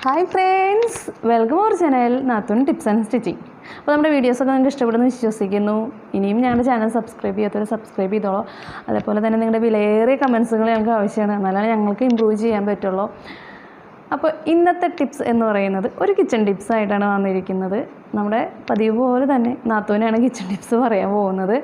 Hi friends, welcome our channel നാത്തൂൻ tips and stitching. അപ്പോൾ നമ്മുടെ വീഡിയോസൊക്കെ നിങ്ങൾക്ക് ഇഷ്ടപ്പെടുന്നു വിശ്വസിക്കുന്നു. ഇനിയും ഞങ്ങളുടെ ചാനൽ സബ്സ്ക്രൈബ് ചെയ്യാത്തവർ സബ്സ്ക്രൈബ് ചെയ്തോളൂ. അതേപോലെ തന്നെ നിങ്ങളുടെ വിലയേറിയ കമൻസുകൾ ഞങ്ങൾക്ക് ആവശ്യമാണ്, എന്നാലാണ് ഞങ്ങൾക്ക് ഇമ്പ്രൂവ് ചെയ്യാൻ പറ്റുള്ളൂ. അപ്പോൾ ഇന്നത്തെ ടിപ്സ് എന്ന് പറയുന്നത് ഒരു കിച്ചൺ ടിപ്സ് ആയിട്ടാണ് വന്നിരിക്കുന്നത്. നമ്മുടെ പതിവ് പോലെ തന്നെ നാത്തൂനാണ് കിച്ചൺ ടിപ്സ് പറയാൻ പോകുന്നത്.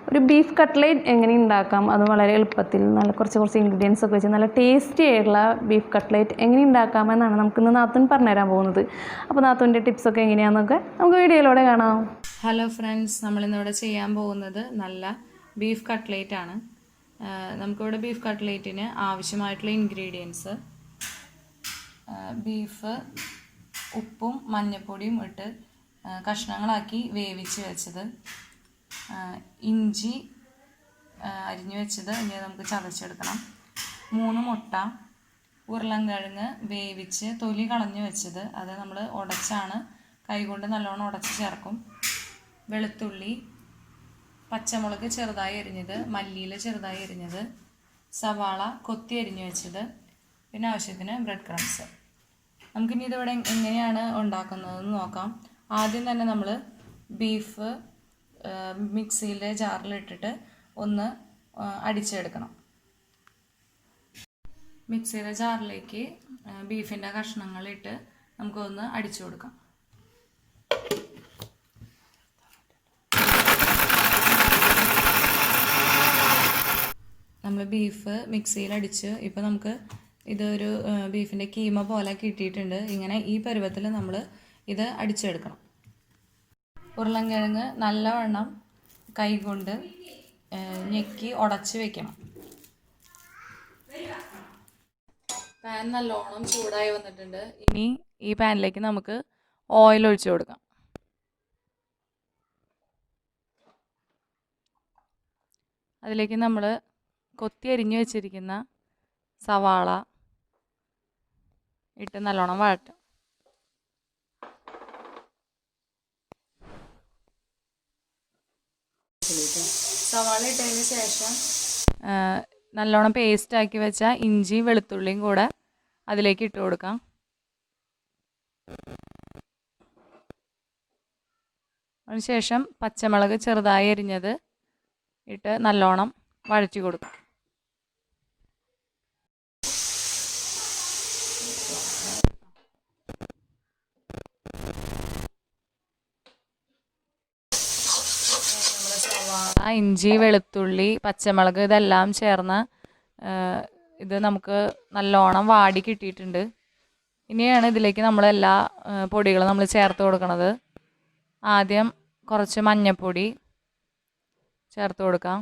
ഒരു ബീഫ് കട്ട്ലേറ്റ് എങ്ങനെ ഉണ്ടാക്കാം, അത് വളരെ എളുപ്പത്തിൽ നല്ല കുറച്ച് ഇൻഗ്രീഡിയൻസ് ഒക്കെ വെച്ച് നല്ല ടേസ്റ്റി ആയിട്ടുള്ള ബീഫ് കട്ട്ലേറ്റ് എങ്ങനെ ഉണ്ടാക്കാമെന്നാണ് നമുക്കിന്ന് നാത്തൂൻ പറഞ്ഞുതരാൻ പോകുന്നത്. അപ്പോൾ നാത്തൂൻ്റെ ടിപ്സൊക്കെ എങ്ങനെയാണെന്നൊക്കെ നമുക്ക് വീഡിയോയിലൂടെ കാണാം. ഹലോ ഫ്രണ്ട്സ്, നമ്മളിന്നിവിടെ ചെയ്യാൻ പോകുന്നത് നല്ല ബീഫ് കട്ട്ലേറ്റ് ആണ്. നമുക്കിവിടെ ബീഫ് കട്ട്ലേറ്റിന് ആവശ്യമായിട്ടുള്ള ഇൻഗ്രീഡിയൻസ് ബീഫ് ഉപ്പും മഞ്ഞൾപ്പൊടിയും ഇട്ട് കഷ്ണങ്ങളാക്കി വേവിച്ച് വെച്ചത്, ഇഞ്ചി അരിഞ്ഞു വെച്ചത്, ഇനി നമുക്ക് ചതച്ചെടുക്കണം, 3 മുട്ട, ഉരുളൻകിഴങ്ങ് വേവിച്ച് തൊലി കളഞ്ഞു വെച്ചത്, അത് നമ്മൾ ഉടച്ചാണ്, കൈകൊണ്ട് നല്ലോണം ഉടച്ച് ചേർക്കും, വെളുത്തുള്ളി, പച്ചമുളക് ചെറുതായി എരിഞ്ഞത്, മല്ലിയില ചെറുതായി എരിഞ്ഞത്, സവാള കൊത്തി അരിഞ്ഞു വെച്ചത്, പിന്നെ ആവശ്യത്തിന് ബ്രെഡ് ക്രംസ്. നമുക്കിനി ഇതിവിടെ എങ്ങനെയാണ് ഉണ്ടാക്കുന്നതെന്ന് നോക്കാം. ആദ്യം തന്നെ നമ്മൾ ബീഫ് മിക്സിയിലെ ജാറിലിട്ടിട്ട് ഒന്ന് അടിച്ചെടുക്കണം. മിക്സിയിലെ ജാറിലേക്ക് ബീഫിൻ്റെ കഷ്ണങ്ങളിട്ട് നമുക്കൊന്ന് അടിച്ചു കൊടുക്കാം. നമ്മൾ ബീഫ് മിക്സിയിൽ അടിച്ച് ഇപ്പോൾ നമുക്ക് ഇതൊരു ബീഫിൻ്റെ കീമ പോലെ കിട്ടിയിട്ടുണ്ട്. ഇങ്ങനെ ഈ പരുവത്തിൽ നമ്മൾ ഇത് അടിച്ചെടുക്കണം. ഉരുളൻകിഴങ്ങ് നല്ലവണ്ണം കൈകൊണ്ട് ഞെക്കി ഉടച്ച് വെക്കണം. പാൻ നല്ലോണം ചൂടായി വന്നിട്ടുണ്ട്. ഇനി ഈ പാനിലേക്ക് നമുക്ക് ഓയിൽ ഒഴിച്ചു കൊടുക്കാം. അതിലേക്ക് നമ്മൾ കൊത്തി അരിഞ്ഞു വെച്ചിരിക്കുന്ന സവാള ഇട്ട് നല്ലോണം വഴറ്റും. സവാള ഇട്ടതിന് ശേഷം നല്ലോണം പേസ്റ്റാക്കി വെച്ച ഇഞ്ചി വെളുത്തുള്ളിയും കൂടെ അതിലേക്ക് ഇട്ട് കൊടുക്കാം. അതിനുശേഷം പച്ചമുളക് ചെറുതായി അരിഞ്ഞത് ഇട്ട് നല്ലോണം വഴറ്റി കൊടുക്കാം. ഇഞ്ചി വെളുത്തുള്ളി പച്ചമുളക് ഇതെല്ലാം ചേർന്ന് ഇത് നമുക്ക് നല്ലോണം വാടി കിട്ടിയിട്ടുണ്ട്. ഇനിയാണ് ഇതിലേക്ക് നമ്മളെല്ലാ പൊടികളും നമ്മൾ ചേർത്ത് കൊടുക്കുന്നത്. ആദ്യം കുറച്ച് മഞ്ഞൾപ്പൊടി ചേർത്ത് കൊടുക്കാം.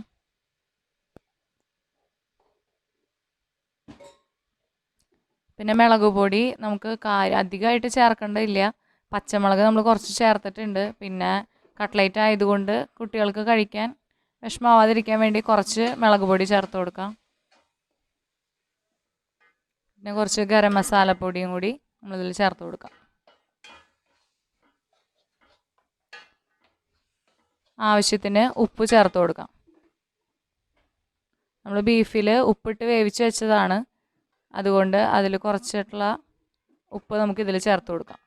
പിന്നെ മുളക് പൊടി നമുക്ക് അധികമായിട്ട് ചേർക്കേണ്ടതില്ല. പച്ചമുളക് നമ്മൾ കുറച്ച് ചേർത്തിട്ടുണ്ട്. പിന്നെ കട്ട്ലേറ്റ് ആയതുകൊണ്ട് കുട്ടികൾക്ക് കഴിക്കാൻ വിഷമാവാതിരിക്കാൻ വേണ്ടി കുറച്ച് മുളക് പൊടി ചേർത്ത് കൊടുക്കാം. പിന്നെ കുറച്ച് ഗരം മസാലപ്പൊടിയും കൂടി നമ്മളിതിൽ ചേർത്ത് കൊടുക്കാം. ആവശ്യത്തിന് ഉപ്പ് ചേർത്ത് കൊടുക്കാം. നമ്മൾ ബീഫിൽ ഉപ്പിട്ട് വേവിച്ച് വെച്ചതാണ്, അതുകൊണ്ട് അതിൽ കുറച്ചിട്ടുള്ള ഉപ്പ് നമുക്കിതിൽ ചേർത്ത് കൊടുക്കാം.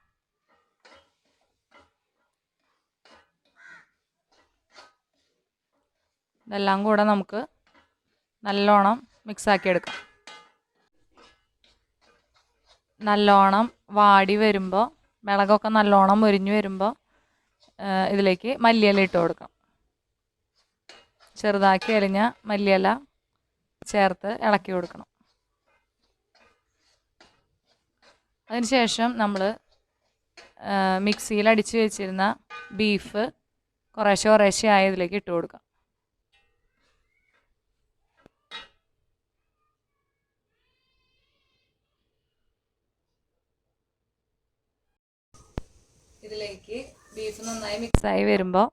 ഇതെല്ലാം കൂടെ നമുക്ക് നല്ലോണം മിക്സാക്കി എടുക്കാം. നല്ലോണം വാടി വരുമ്പോൾ, മുളകൊക്കെ നല്ലോണം മുരിഞ്ഞു വരുമ്പോൾ ഇതിലേക്ക് മല്ലിയില ഇട്ട് കൊടുക്കാം. ചെറുതാക്കി അരിഞ്ഞ മല്ലിയില ചേർത്ത് ഇളക്കി കൊടുക്കണം. അതിനുശേഷം നമ്മൾ മിക്സിയിൽ അടിച്ച് വെച്ചിരുന്ന ബീഫ് കുറേശ്ശെ ആയി ഇതിലേക്ക് ഇട്ട് കൊടുക്കാം. ഇതിലേക്ക് ബീഫ് നന്നായി മിക്സായി വരുമ്പോൾ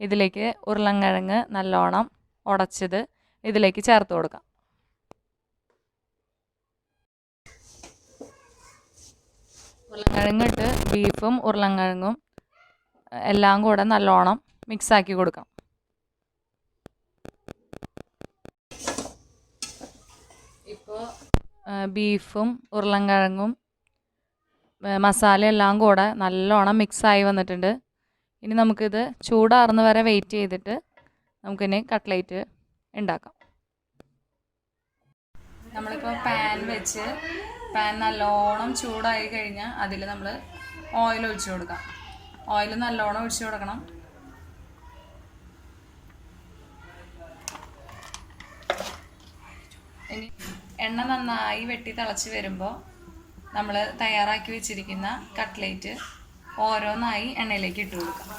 ഇതിലേക്ക് ഉരുളൻകിഴങ്ങ് നല്ലോണം ഉടച്ചത് ഇതിലേക്ക് ചേർത്ത് കൊടുക്കാം. ഉരുളൻകിഴങ്ങിട്ട് ബീഫും ഉരുളൻകിഴങ്ങും എല്ലാം കൂടെ നല്ലോണം മിക്സാക്കി കൊടുക്കാം. ഇപ്പോൾ ബീഫും ഉരുളൻകിഴങ്ങും മസാല എല്ലാം കൂടെ നല്ലോണം മിക്സായി വന്നിട്ടുണ്ട്. ഇനി നമുക്കിത് ചൂടാറുന്ന വരെ വെയിറ്റ് ചെയ്തിട്ട് നമുക്കിനി കട്ട്ലേറ്റ് ഉണ്ടാക്കാം. നമ്മളിപ്പോൾ പാൻ വെച്ച് പാൻ നല്ലോണം ചൂടായി കഴിഞ്ഞാൽ അതിൽ നമ്മൾ ഓയിൽ ഒഴിച്ചു കൊടുക്കാം. ഓയിൽ നല്ലോണം ഒഴിച്ചു കൊടുക്കണം. ഇനി എണ്ണ നന്നായി വെട്ടി തിളച്ച് വരുമ്പോൾ നമ്മൾ തയ്യാറാക്കി വെച്ചിരിക്കുന്ന കട്ട്ലേറ്റ് ഓരോന്നായി എണ്ണയിലേക്ക് ഇട്ട് കൊടുക്കാം.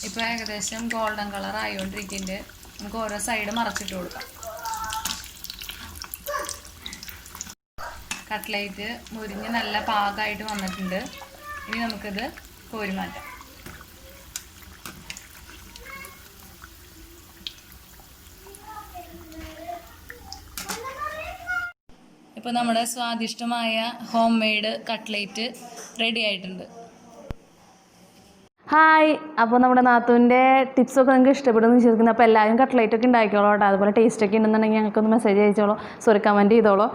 ഇപ്പോൾ ഏകദേശം ഗോൾഡൻ കളർ ആയിക്കൊണ്ടിരിക്കുന്നുണ്ട്. നമുക്ക് ഓരോ സൈഡ് മറച്ചിട്ട് കൊടുക്കാം. കട്ട്ലേറ്റ് മുരിഞ്ഞ് നല്ല പാകമായിട്ട് വന്നിട്ടുണ്ട്. ഇനി നമുക്കിത് കോരി മാറ്റാം. ഇപ്പോൾ നമ്മുടെ സ്വാദിഷ്ടമായ ഹോം മെയ്ഡ് കട്ട്ലേറ്റ് റെഡി ആയിട്ടുണ്ട്. ഹായ്, അപ്പോൾ നമ്മുടെ നാത്തൂൻ്റെ ടിപ്സൊക്കെ നിങ്ങൾക്ക് ഇഷ്ടപ്പെടുമെന്ന് വിശ്വസിക്കുന്നു. അപ്പോൾ എല്ലാവരും കട്ട്ലേറ്റൊക്കെ ഉണ്ടാക്കിക്കോളൂ കേട്ടോ. അതുപോലെ ടേസ്റ്റൊക്കെ ഉണ്ടെന്നുണ്ടെങ്കിൽ ഞങ്ങൾക്കൊന്ന് മെസ്സേജ് അയച്ചോളൂ, കമൻറ്റ് ചെയ്തോളൂ.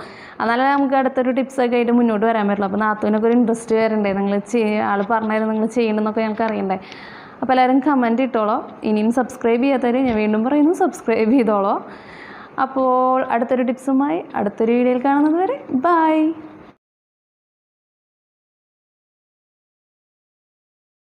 എന്നാലേ നമുക്ക് അടുത്തൊരു ടിപ്സൊക്കെ ആയിട്ട് മുന്നോട്ട് വരാൻ പറ്റുള്ളൂ. അപ്പോൾ നാത്തൂനൊക്കെ ഒരു ഇൻട്രസ്റ്റ് വരണ്ടേ, നിങ്ങൾ ആൾ പറഞ്ഞാലും നിങ്ങൾ ചെയ്യണമെന്നൊക്കെ ഞങ്ങൾക്ക് അറിയണ്ടേ. അപ്പോൾ എല്ലാവരും കമൻറ്റ് ഇട്ടോളൂ. ഇനിയും സബ്സ്ക്രൈബ് ചെയ്യാത്തവർ ഞാൻ വീണ്ടും പറയുന്നു, സബ്സ്ക്രൈബ് ചെയ്തോളൂ. അപ്പോൾ അടുത്തൊരു ടിപ്സുമായി അടുത്തൊരു വീഡിയോയിൽ കാണുന്നത് വരെ ബൈ.